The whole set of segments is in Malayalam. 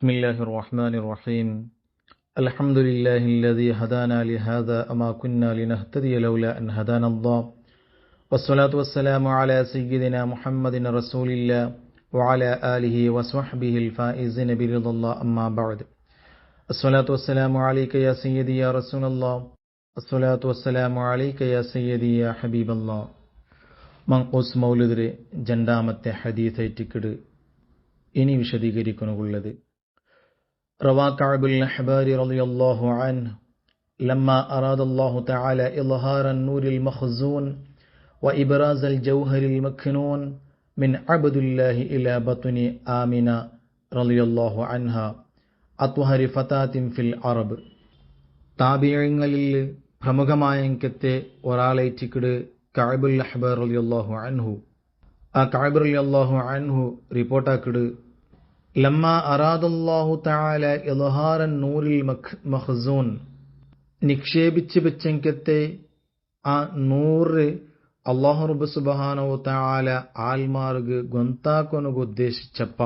بسم الله الرحمن الرحيم الحمد لله الذي هدانا لهذا أما كنا لنهتدي لولا أن هدانا الله والصلاة والسلام على سيدنا محمد رسول الله وعلى آله وصحبه الفائزين برضا الله أما بعد الصلاة والسلام عليك يا سيدي يا رسول الله الصلاة والسلام عليك يا سيدي يا حبيب الله മങ്കൂസ് മൗലിദിലെ രണ്ടാമത്തെ ഹദീസ് ടിക്കറ്റ് ഇനി വിശദീകരിക്കുന്നുള്ളത് روى كعب بن الأحبار رضي الله عنه لما أراد الله تعالى إظهار النور المخزون وإبراز الجوهر المكنون من عبد الله إلى بطن آمنة رضي الله عنها أطهر فتاة في العرب താബിഈങ്ങളിൽ പ്രമുഖമായ അംഗത്തെ ഒരാളായിട്ടിക്കട് കഅബുൽ അഹ്ബാർ റളിയല്ലാഹു അൻഹു ആ കഅബ് റളിയല്ലാഹു അൻഹു റിപ്പോർട്ടാക്കട് ലമ്മ അറാദല്ലാഹു തആല ഇൽഹാറൻ നൂറിൽ മഖ്സൂൻ നിക്ഷേപിച്ച് വെച്ചെങ്കത്തെ ആ നൂറ് അല്ലാഹു റബ്ബ് സുബ്ഹാനഹു തആല ആൽമാർഗ് ഗൊന്താക്കൊനുഗ് ഉദ്ദേശിച്ചപ്പ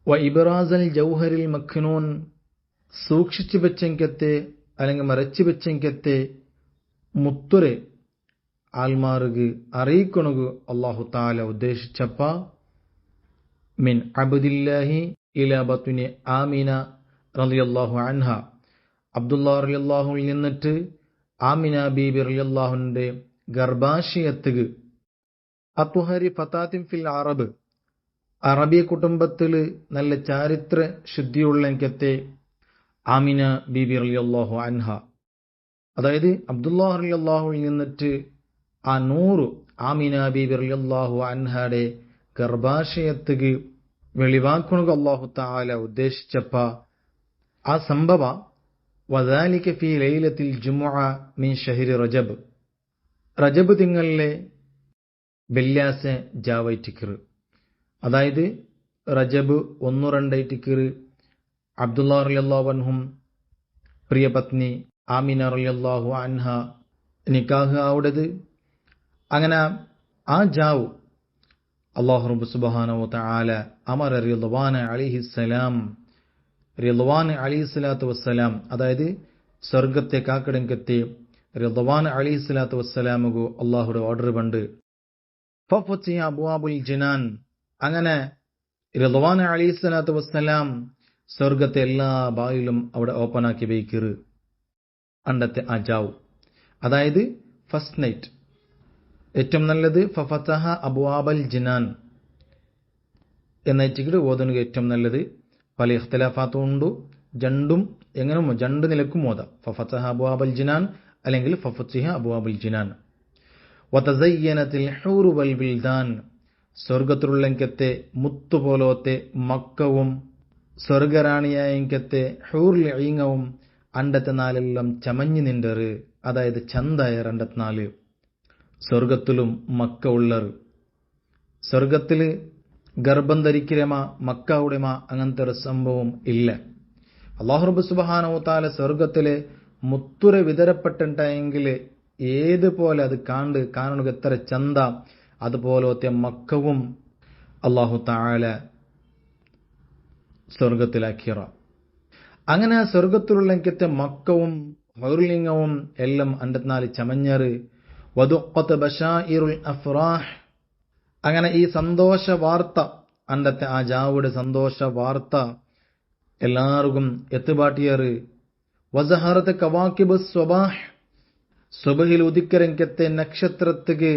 വ ഇബ്റാസൽ ജൗഹരിൽ മഖ്നൂൻ സൂക്ഷിച്ചു വെച്ചെങ്കത്തെ അല്ലെങ്കിൽ മറച്ചു വെച്ചെങ്കത്തെ മുത്തുരെ ആൽമാർഗ് അറിയിക്കൊനുഗ് അല്ലാഹു തആല ഉദ്ദേശിച്ചപ്പ മിൻ അബ്ദില്ലാഹി ഇലാ ബത്നി ആമിന റളിയല്ലാഹു അൻഹ അബ്ദുല്ലാഹ് റളിയല്ലാഹുവിൽ നിന്നിട്ട് ആമിന ബീബി റളിയല്ലാഹുവിന്റെ ഗർഭാശയത്തിക്ക് അത്വഹരി ഫതാത്തിൻ ഫിൽ അറബ് അറബി കുടുംബത്തിൽ നല്ല ചാരിത്ര ശുദ്ധിയുള്ള എങ്കത്തെ ആമിന ബീബി റളിയല്ലാഹു അൻഹ, അതായത് അബ്ദുല്ലാഹ് റളിയല്ലാഹുവിൽ നിന്നിട്ട് ആ നൂറ് ആമിന ബീബി റളിയല്ലാഹു അൻഹയുടെ ഗർഭാശയത്തിക്ക് വെളിവാക്കുന്നത് അല്ലാഹു തആല ഉദ്ദേശിച്ചപ്പ ആ സംഭവ വദാലിക ഫീ ലൈലത്തിൽ ജുമുഅ മിൻ ഷഹ്രി റജബ്, റജബ് തിങ്കളിലെ വെള്ളിയാഴ്ച ജാവൈറ്റിക്കർ, അതായത് റജബ് 1-2 അബ്ദുല്ലാഹ് റളിയല്ലാഹു അൻഹും പ്രിയ പത്നി ആമിന റളിയല്ലാഹു അൻഹ നിക്കാഹ് ആവുടത്. അങ്ങനെ ആ ജാവ് അല്ലാഹു റബ്ബ് സുബ്ഹാനഹു വതആല അമർ റിദ്വാൻ അലൈഹിസ്സലാം, റിദ്വാൻ അലൈഹിസ്സലാത്തു വസ്സലാം, അതായത് സ്വർഗത്തെ കാക്കടങ്കത്തെ റിദ്വാൻ അലൈഹിസ്സലാത്തു വസ്സലാമുകു അല്ലാഹുടെ ഓർഡർ പണ്ട് ഫഫത്തിഹ അബ്വാബുൽ ജിനാൻ, അങ്ങനെ റിദ്വാൻ അലൈഹിസ്സലാത്തു വസ്സലാം സ്വർഗത്തെ എല്ലാ ബായിലും അവിടെ ഓപ്പൺ ആക്കി വയ്ക്കറ് അണ്ടത്തെ ആ ജാവ്, അതായത് ഫസ്റ്റ് നൈറ്റ് ഏറ്റവും നല്ലത് ഫഫതഹ അബ്വാബൽ ജിനാൻ എന്നായിട്ടിട്ട് ഓതുന്നത് ഏറ്റവും നല്ലത്. പല ഇഖ്തിലാഫാത്തും ഉണ്ട്, രണ്ടും എങ്ങനെ രണ്ട് നിലക്കും ഓതാം, ഫഫതഹ അബ്വാബൽ ജിനാൻ അല്ലെങ്കിൽ ഫഫതിഹ അബ്വാബുൽ ജിനാൻ. വതസയ്യനത്തിൽ ഹൂറു വൽ വിൽദാൻ, സ്വർഗത്തിലുള്ളെങ്കത്തെ മുത്തുപോലത്തെ മക്കവും സ്വർഗറാണിയായെങ്കത്തെ ഹൂറുൽ ഈങ്ങവും അണ്ടത്തെ നാലെല്ലാം ചമഞ്ഞു നിണ്ടറ്, അതായത് ചന്തായ രണ്ടത്തെ നാല് സ്വർഗത്തിലും മക്ക ഉള്ളർ. സ്വർഗത്തില് ഗർഭം ധരിക്കരമാ മക്ക ഉടമ അങ്ങനത്തെ ഒരു സംഭവം ഇല്ല. അല്ലാഹു റബ്ബ് സുബ്ഹാനഹു വതആല സ്വർഗത്തിലെ മുത്തുര വിതരപ്പെട്ടിട്ടെങ്കിൽ ഏതുപോലെ അത് കാണുക എത്ര ചന്ത, അതുപോലത്തെ മക്കവും അല്ലാഹു തആല സ്വർഗത്തിലാക്കിയറ. അങ്ങനെ ആ സ്വർഗത്തിലുള്ള മക്കവും ഹൗർലിംഗവും എല്ലാം 54 ചമഞ്ഞറ്. വദുഖത്ത് ബശായിറുൽ അഫ്റാഹ്, അങ്ങനെ ഈ സന്തോഷ വാർത്ത അണ്ടത്തെ ആ ജാവുടെ സന്തോഷ വാർത്ത എല്ലാവർക്കും എത്തുപാട്ടിയറ്. വസഹറത്ത് കവാക്കിബ് സ്വബാഹ്, സുബഹിൽ ഉദിക്കരങ്കത്തെ നക്ഷത്രത്തിക്ക്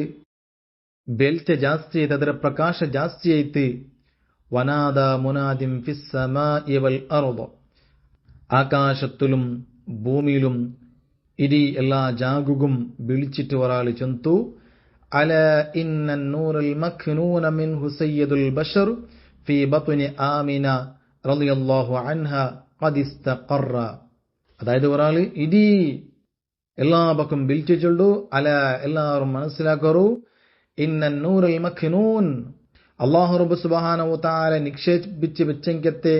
വെളിച്ച ജാസ്തിയായിട്ട് ಅದರ പ്രകാശ ജാസ്തിയായിട്ട്. വനാദ മുനാദിം ഫിസ് സമാഇ വൽ അർദ്, ആകാശത്തിലും ഭൂമിയിലും ഇടി എല്ലാ ജാഗുകും വിളിച്ചിട്ട് ഒരാൾ ചൊന്തു, അല ഇന്നൻ നൂറുൽ മഖ്നൂന മിൻഹു സയ്യിദുൽ ബശർ ഫീ ബത്നി ആമിന റളിയല്ലാഹു അൻഹ ഖദ് ഇസ്തഖറ, അതായത് ഒരാൾ ഇടി എല്ലാ പക്കം വിളിച്ചു ചൊല്ലു, അല എല്ലാവരും മനസ്സിലാക്കറു, ഇന്നൻ നൂറുൽ മഖ്നൂൻ, അല്ലാഹു റബ്ബ് സുബ്ഹാനഹു വതആല നിക്ഷേപിച്ച് വെച്ചെങ്കത്തെ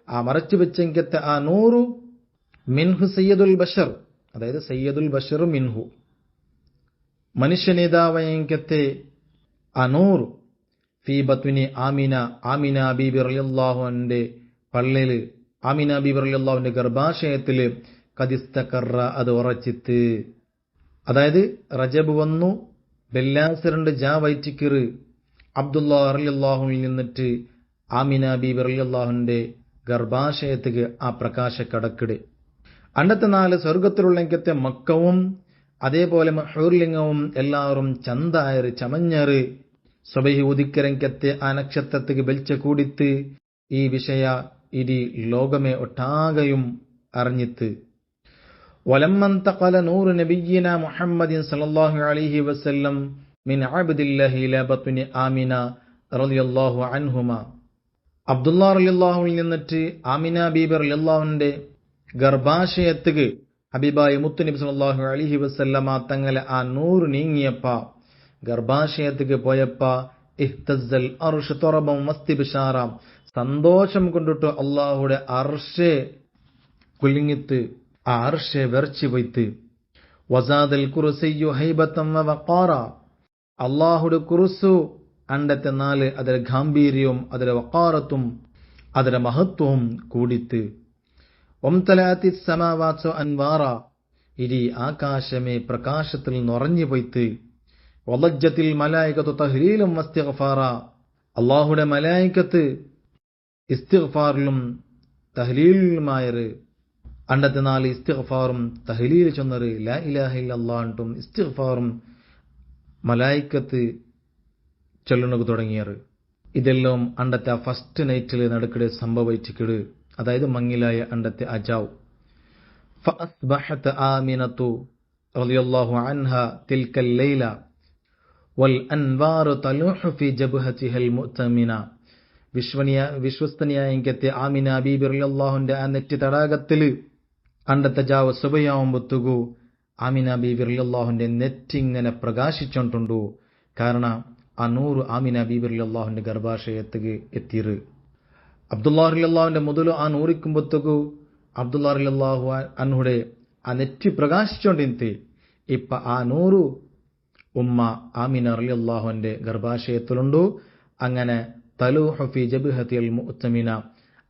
ആ മറച്ചു വെച്ചെങ്കത്തെ ആ നൂറു മിൻഹു സയ്യിദുൽ ബശർ, അതായത് സയ്യിദുൽ ബശർ മിൻഹു മനുഷ്യനേതാവയങ്കത്തെ ആ നൂറ് ഫീ ബത്നി ആമിന, ആമിന ബീബി റളിയല്ലാഹു അൻഹയുടെ പള്ളിയിൽ ആമിന ബീബി റളിയല്ലാഹുവിന്റെ ഗർഭാശയത്തിൽ കദിസ്തഖറ അത് ഉറച്ചിത്ത്. അതായത് റജബ് വന്നു, ബെല്ലാസിറിന്റെ ജാ വൈറ്റിക്കിർ അബ്ദുല്ലാ റളിയല്ലാഹുവിൽ നിന്നിട്ട് ആമിന ബീബി റളിയല്ലാഹുവിന്റെ ഗർഭാശയത്തിക്ക് ആ പ്രകാശ കടക്കിട്. അണ്ടത്തെ 4 സ്വർഗത്തിലുള്ളെങ്കത്തെ മക്കവും അതേപോലെ ഹൂർലിംഗവും എല്ലാവരും ചന്തായറ് ചമഞ്ഞറ് സ്വബഹി ഉദിക്കരങ്കത്തെ ആ നക്ഷത്രത്തിക്ക് വെളിച്ച കൂടിത്ത് ഈ വിഷയ ഇരി ലോകമേ ഒട്ടാകയും അറിഞ്ഞിത്ത്. വലമ്മൻ തഖല നൂറ് നബിയ്യിന മുഹമ്മദിൻ സല്ലല്ലാഹു അലൈഹി വസല്ലം മിൻ അബ്ദില്ലാഹി ഇലാ ബത്നി ആമിന റളിയല്ലാഹു അൻഹുമ. അബ്ദുല്ലാ റളിയല്ലാഹുവിൽ നിന്നിട്ട് ആമിന ബീബി റളിയല്ലാഹുവിന്റെ ഗർഭാശയത്തിക്ക് ഹബീബായ മുത്തുനബി സല്ലല്ലാഹു അലൈഹി വസല്ലമ തങ്ങളെ ആ നൂറ് നീങ്ങിയപ്പ ഗർഭാശയത്തിക്ക് പോയപ്പ ഇഹ്തസ്സൽ അർശ് തുറബം വസ്തിബ്ശാറ സന്തോഷം കൊണ്ടിട്ട് അല്ലാഹുടെ അർശ് കുലുങ്ങിത്ത്, ആ അർശ് വിറച്ചു പോയിത്ത്. വസാദൽ കുർസിയു ഹൈബതൻ വഖാറ അല്ലാഹുടെ കുർസു അണ്ടത്തെ 4 അതിലെ ഗാംഭീര്യവും അതിലെ വഖാറത്തും അതിലെ മഹത്വവും കൂടിത്ത്. ഒംതലാത്തി സമാവാത്സു അൻവാറ ഇരി ആകാശമേ പ്രകാശത്തിൽ നിറഞ്ഞു പോയിത്ത്. വലജ്ജത്തിൽ മലായികത്തു തഹ്ലീലും വസ്തിഗ്ഫാറ അല്ലാഹുടെ മലായികത്ത് ഇസ്തിഗ്ഫാറിലും തഹ്ലീലുമായറ് അണ്ടത്തെ 4 ഇസ്തിഗ്ഫാറും തഹ്ലീൽ ചൊന്നറ് ലാ ഇലാഹ ഇല്ലല്ലാഹും ഇസ്തിഗ്ഫാറും മലായികത്ത് ചൊല്ലണക്ക് തുടങ്ങിയറ്. ഇതെല്ലാം അണ്ടത്തെ ഫസ്റ്റ് നൈറ്റിൽ നടക്കടെ സംഭവിച്ചിക്കിട്. അതായത് മങ്ങിലായ അണ്ടത്തെ അജാവ്. ഫഅസ്ബഹത് ആമിനതു റളിയല്ലാഹു അൻഹ തിൽക്കൽ ലൈല വൽ അൻവാറു തലൂഹു ഫി ജബ്ഹതിഹൽ മുഅ്തമിന. വിശ്വസ്തനിയായങ്കത്തെ ആമിന ബീബി റളിയല്ലാഹുവിന്റെ ആ നെറ്റി തടാകത്തിൽ അണ്ടത്തെ ജാവ് സുബയാവുമ്പത്തുകു ആമിന ബീബി റളിയല്ലാഹുവിന്റെ നെറ്റിങ്ങനെ പ്രകാശിച്ചോണ്ടുണ്ടു. കാരണം ആ നൂറ് ആമിന ബീബി റളിയല്ലാഹുവിന്റെ ഗർഭാശയത്തിക്ക് എത്തിറ്. അബ്ദുല്ലാ റളിയല്ലാഹുവിന്റെ മുതಲು ആ നൂറിക്കുമ്പത്തുകു അബ്ദുല്ലാ റളിയല്ലാഹു അൻഹുടെ ആ നെറ്റി പ്രകാശിച്ചോണ്ടിന്തി. ഇപ്പ ആ നൂറ് ഉമ്മ ആമിന റളിയല്ലാഹുവിന്റെ ഗർഭാശയത്തിലുണ്ടു. അങ്ങനെ തലൂഹു ഫി ജബ്ഹതിൽ മുഅ്തമിന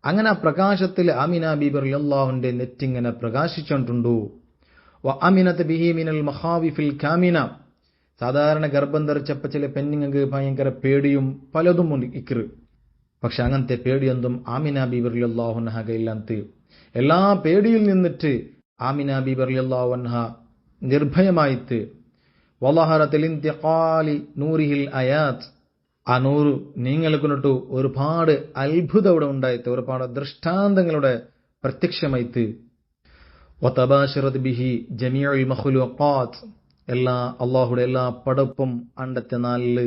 അങ്ങനെ ആ പ്രകാശത്തിൽ ആമിന ബീബി റളിയല്ലാഹുവിന്റെ നെറ്റിങ്ങനെ പ്രകാശിച്ചോണ്ടുണ്ടു. വ അമിനത ബിഹി മിനൽ മഖാവിഫിൽ കാമിന സാധാരണ ഗർഭം ധരിച്ചപ്പ ചില പെണ്ണുങ്ങൾക്ക് ഭയങ്കര പേടിയും പലതും ഇക്കറ്. പക്ഷെ അങ്ങനത്തെ പേടിയൊന്നും ആമിന ബീബി റളിയല്ലാഹു അൻഹയില്ലാത്ത. എല്ലാ പേടിയിൽ നിന്നിട്ട് ആമിന ബീബി റളിയല്ലാഹു അൻഹ നിർഭയമായിട്ട് വലഹറത്തിൽ ഇന്തിഖാലി നൂറിഹിൽ ആയാത്ത് ആ നൂറ് നീങ്ങൽക്കൊണ്ടിട്ട് ഒരുപാട് അത്ഭുതം ഇവിടെ ഉണ്ടായിട്ട് ഒരുപാട് ദൃഷ്ടാന്തങ്ങളുടെ പ്രത്യക്ഷമായിട്ട്. വതബാശറത് ബിഹി ജമീഉൽ മഖ്ലൂഖാത്ത് എല്ലാ അല്ലാഹുടെ എല്ലാ പടപ്പും അണ്ടത്തെ 4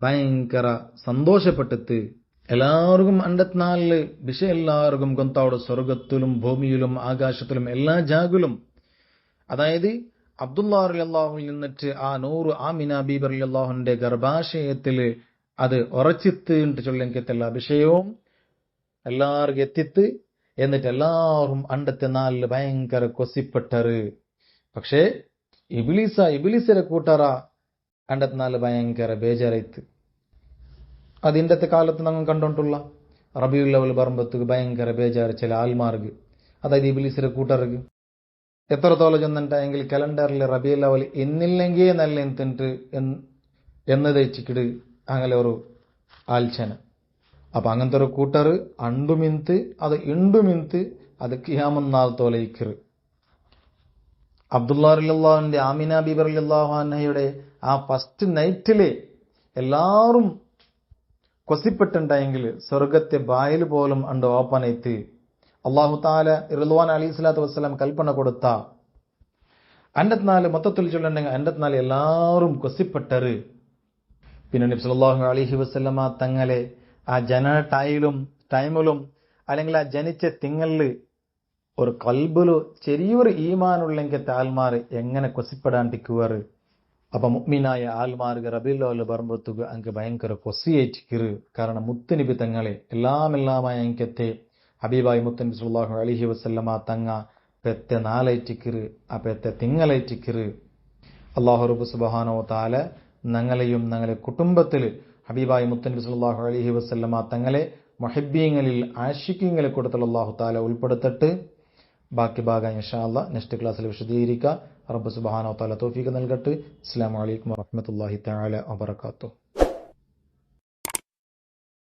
ഭയങ്കര സന്തോഷപ്പെട്ടിട്ട് എല്ലാവർക്കും അണ്ടത്തെ 4 വിഷയം എല്ലാവർക്കും കൊന്തവിടെ സ്വർഗത്തിലും ഭൂമിയിലും ആകാശത്തിലും എല്ലാ ജാഗിലും. അതായത് അബ്ദുല്ലാ റളിയല്ലാഹുവിൽ നിന്നിട്ട് ആ നൂറ് ആമിന ബീബി റളിയല്ലാഹുവിന്റെ ഗർഭാശയത്തിൽ അത് ഉറച്ചിത്ത് ചൊല്ലെങ്കിത്തെ എല്ലാ വിഷയവും എല്ലാവർക്കും എത്തിത്ത്. എന്നിട്ട് എല്ലാവരും അണ്ടത്തെ 4 ഭയങ്കര കൊസിപ്പെട്ടറ്. പക്ഷേ ഇബിലിസിന്റെ കൂട്ടറ അണ്ടത്തെ 4 ഭയങ്കര ബേജാറായിത്ത്. അതിന്റെ കാലത്ത് നമ്മൾ കണ്ടോണ്ടുള്ള റബീഉൽ അവൽ പറമ്പത്ത് ഭയങ്കര ബേജാറ് ചില ആൽമാർക്ക്, അതായത് ഇബിലിസിന്റെ കൂട്ടർക്ക് എത്രത്തോളം ചെന്നിട്ടെങ്കിൽ കലണ്ടറിൽ റബീഉൽ അവൽ എന്നില്ലെങ്കിൽ നല്ല എന്തിട്ട് എന്ന് തയ്ച്ചിക്കിട് അങ്ങനെ ഒരു ആൽച്ചന. അപ്പൊ അങ്ങനത്തെ ഒരു കൂട്ടർ അണ്ടുമിന്ത് അത് ഇണ്ടുമിന്ത് അത് ഖിയാമത്ത് തോലെ ഇക്കറ്. അബ്ദുല്ലാ റളിയല്ലാഹുവിന്റെ ആമിന ബീബി റളിയല്ലാഹു അൻഹയുടെ ആ ഫസ്റ്റ് നൈറ്റില് എല്ലാവരും കൊസിപ്പെട്ടുണ്ടായെങ്കിൽ സ്വർഗത്തെ ബായിൽ പോലും അണ്ട് ഓപ്പണായിട്ട് അല്ലാഹു തആല റിദ്വാൻ അലൈഹി സ്വലാത്തു വസ്സലാം കൽപ്പന കൊടുത്ത 54 മൊത്തത്തിൽ ചൊല്ലുണ്ടെങ്കിൽ 54 എല്ലാവരും കൊസിപ്പെട്ടറ്. പിന്നെ നബി സല്ലല്ലാഹു അലൈഹി വസല്ലമ തങ്ങളെ ആ ടൈമിലും അല്ലെങ്കിൽ ആ ജനിച്ച തിങ്ങലില് ഒരു കൽബില് ചെറിയൊരു ഈമാനുള്ളെങ്കിൽ ആൽമാർ എങ്ങനെ കൊസിപ്പെടാണ്ടിക്കുവാറ്. അപ്പൊ മുഅ്മിനായ ആൽമാർക്ക് റബീഉൽ അവൽ പറമ്പത്തുക അങ്ങ് ഭയങ്കര കൊസിയേറ്റിക്കറ്. കാരണം മുത്തുനബി തങ്ങളെ എല്ലാമായ അങ്കത്തെ ഹബീബായി മുത്തുനബി സല്ലല്ലാഹു അലൈഹി വസല്ലമ തങ്ങ പെത്തെ 4 ആ പെത്തെ തിങ്ങളേറ്റിക്കറ്. അല്ലാഹു റബ്ബ് സുബ്ഹാനഹു വ തആല ഞങ്ങളെയും ഞങ്ങളെ കുടുംബത്തിൽ ഹബീബായി മുത്തുനബി സല്ലല്ലാഹു അലൈഹി വസല്ലമ തങ്ങളെ മുഹിബ്ബീങ്ങളിൽ ആശിക്കീങ്ങളിൽ കൂട്ടത്തിൽ അല്ലാഹു തആല ഉൾപ്പെടുത്തട്ടെ. ബാക്കി ഭാഗം ഇൻഷാ അല്ലാഹ് നെക്സ്റ്റ് ക്ലാസ്സിൽ വിശദീകരിക്കാം. റബ്ബ് സുബ്ഹാനഹു വ തആല തൗഫീഖ് നൽകട്ടെ. അസ്സലാമു അലൈക്കും വറഹ്മത്തുള്ളാഹി തആല വബറകാതുഹു.